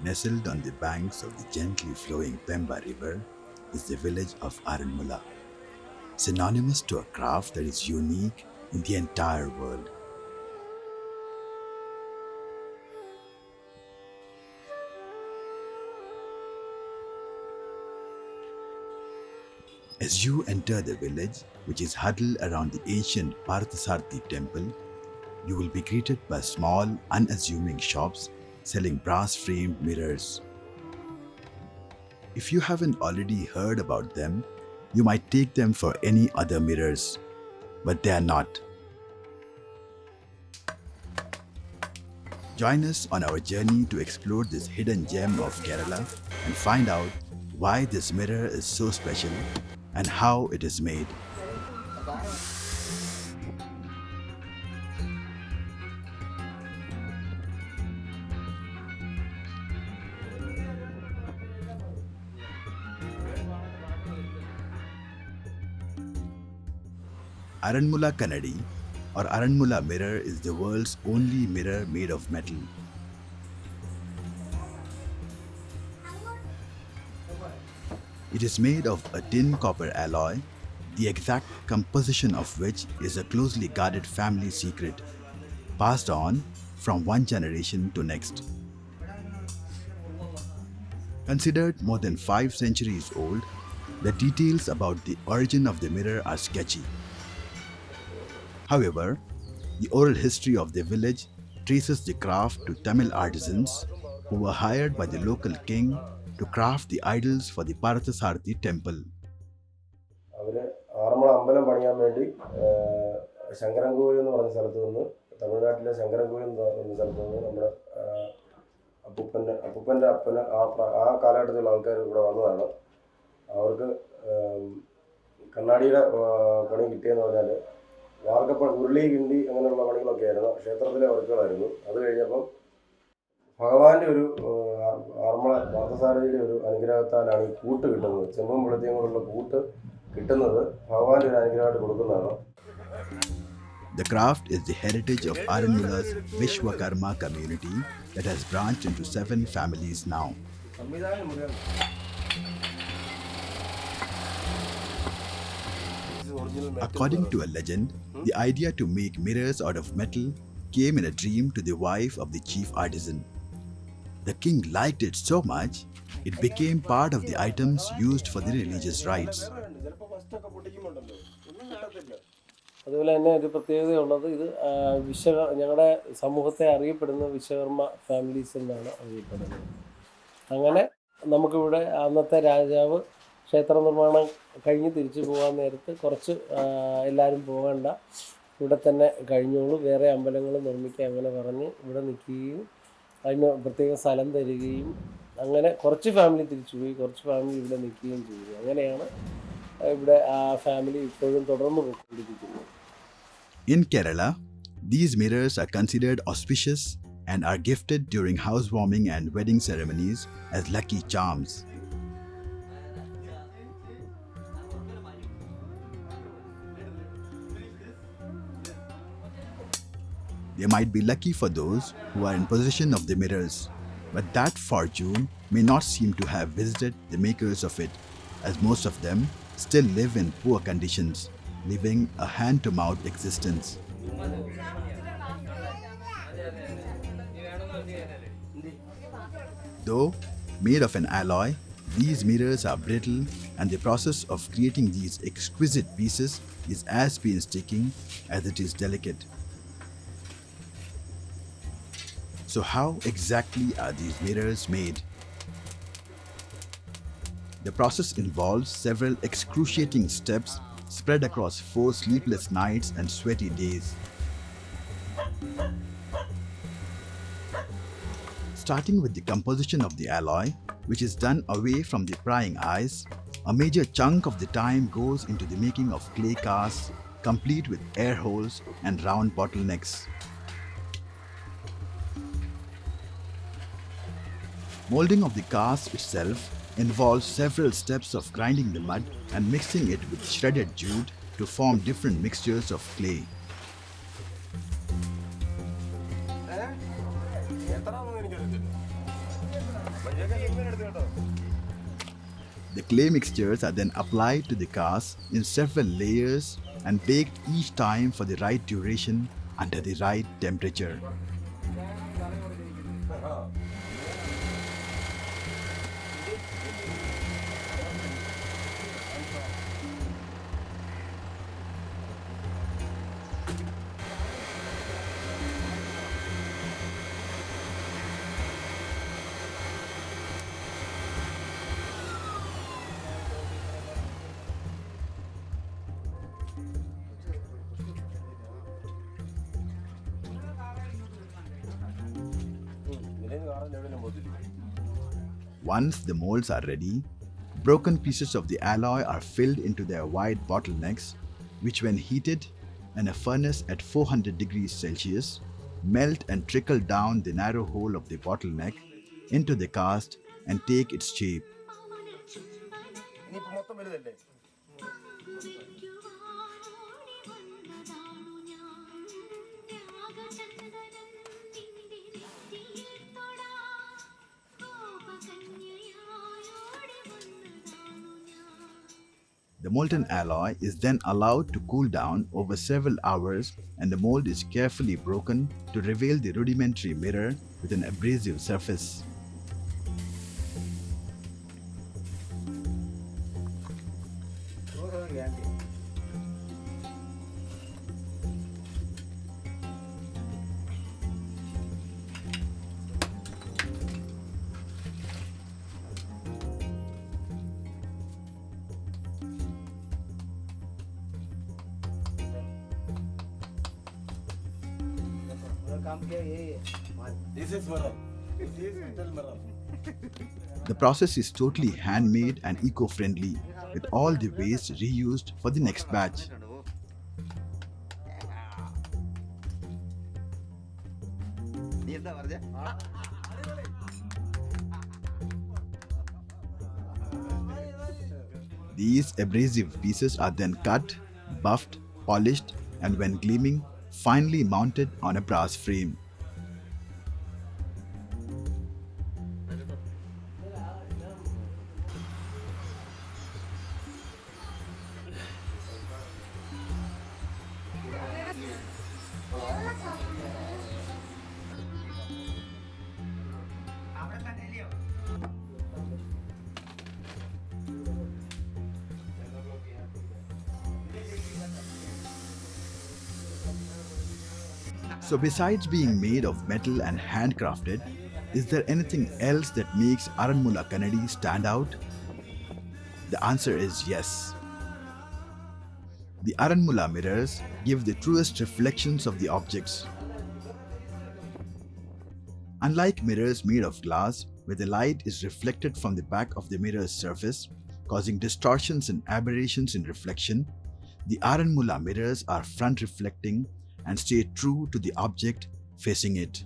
Nestled on the banks of the gently flowing Pemba River is the village of Aranmula, synonymous to a craft that is unique in the entire world. As you enter the village, which is huddled around the ancient Parthasarthi temple, you will be greeted by small, unassuming shops selling brass-framed mirrors. If you haven't already heard about them, you might take them for any other mirrors, but they are not. Join us on our journey to explore this hidden gem of Kerala and find out why this mirror is so special and how it is made. Aranmula Kannadi or Aranmula mirror is the world's only mirror made of metal. It is made of a tin copper alloy, the exact composition of which is a closely guarded family secret, passed on from one generation to next. Considered more than 5 centuries old, the details about the origin of the mirror are sketchy. However, the oral history of the village traces the craft to Tamil artisans who were hired by the local king to craft the idols for the Parthasarthi temple. അവർ ആറന്മുള അമ്പലം പണിയാൻ വേണ്ടി ശങ്കരൻകോവിൽ എന്ന് പറഞ്ഞ സ്ഥലത്ത് നിന്ന് തമിഴ്നാട്ടിലെ ശങ്കരൻകോവിൽ എന്ന് പറഞ്ഞ സ്ഥലത്ത് നിന്ന് നമ്മുടെ അപ്പൂപ്പൻ്റെ അപ്പന് ആ കാലഘട്ടത്തിലുള്ള ആൾക്കാർ ഇവിടെ വന്നതാണ്. അവർക്ക് കണ്ണാടിയുടെ പണി കിട്ടിയെന്ന് പറഞ്ഞാൽ വാർക്കപ്പണി, ഉരുളി, കിണ്ടി അങ്ങനെയുള്ള പണികളൊക്കെ ആയിരുന്നു. ക്ഷേത്രത്തിലെ വർക്കുകളായിരുന്നു. അത് കഴിഞ്ഞപ്പം ഭഗവാന്റെ ഒരു ആറന്മുള പാർത്ഥസാരഥിയുടെ ഒരു അനുഗ്രഹത്താലാണ് ഈ കൂട്ട് കിട്ടുന്നത്. ചെമ്പും വെളുത്തിയും കൊണ്ടുള്ള കൂട്ട് കിട്ടുന്നത് ഭഗവാന്റെ ഒരു അനുഗ്രഹമായിട്ട് കൊടുക്കുന്നതാണ്. The craft is the heritage of Aranmula's Vishwakarma community that has branched into 7 families now. According to a legend, the idea to make mirrors out of metal came in a dream to the wife of the chief artisan. The king liked it so much, it became part of the items used for the religious rites. അതുപോലെ തന്നെ ഒരു പ്രത്യേകതയുള്ളത്, ഇത് ഞങ്ങളുടെ സമൂഹത്തെ അറിയപ്പെടുന്ന Vishwakarma families എന്നാണ് അറിയപ്പെടുന്നത്. അങ്ങനെ നമുക്കിവിടെ അന്നത്തെ രാജാവ് ക്ഷേത്ര നിർമ്മാണം കഴിഞ്ഞ് തിരിച്ചു പോകാൻ നേരത്ത് കുറച്ച് എല്ലാവരും പോകേണ്ട, ഇവിടെ തന്നെ കഴിഞ്ഞോളൂ, വേറെ അമ്പലങ്ങൾ നിർമ്മിക്കുക അങ്ങനെ പറഞ്ഞ് ഇവിടെ നിൽക്കുകയും അതിന് പ്രത്യേക സ്ഥലം തരികയും അങ്ങനെ കുറച്ച് ഫാമിലി തിരിച്ചുപോയി, കുറച്ച് ഫാമിലി ഇവിടെ നിൽക്കുകയും ചെയ്തു. അങ്ങനെയാണ് ഇവിടെ ആ ഫാമിലി ഇപ്പോഴും തുടർന്ന് പോയിക്കൊണ്ടിരിക്കുന്നത്. In Kerala, these mirrors are considered auspicious and are gifted during housewarming and wedding ceremonies as lucky charms. They might be lucky for those who are in possession of the mirrors, but that fortune may not seem to have visited the makers of it, as most of them still live in poor conditions, living a hand-to-mouth existence. Though made of an alloy, these mirrors are brittle, and the process of creating these exquisite pieces is as painstaking as it is delicate. So how exactly are these mirrors made? The process involves several excruciating steps spread across 4 sleepless nights and sweaty days. Starting with the composition of the alloy, which is done away from the prying eyes, a major chunk of the time goes into the making of clay casts, complete with air holes and round bottlenecks. Molding of the cast itself involves several steps of grinding the mud and mixing it with shredded jute to form different mixtures of clay. The clay mixtures are then applied to the cast in several layers and baked each time for the right duration under the right temperature. Once the molds are ready, broken pieces of the alloy are filled into their wide bottlenecks, which when heated in a furnace at 400 degrees Celsius, melt and trickle down the narrow hole of the bottleneck into the cast and take its shape. The molten alloy is then allowed to cool down over several hours and the mold is carefully broken to reveal the rudimentary mirror with an abrasive surface. This is mirror. This is metal mirror. The process is totally handmade and eco-friendly, with all the waste reused for the next batch. These abrasive pieces are then cut, buffed, polished, and when gleaming, finally mounted on a brass frame. So besides being made of metal and handcrafted, is there anything else that makes Aranmula Kannadi stand out? The answer is yes. The Aranmula mirrors give the truest reflections of the objects. Unlike mirrors made of glass, where the light is reflected from the back of the mirror's surface, causing distortions and aberrations in reflection, the Aranmula mirrors are front reflecting and stay true to the object facing it.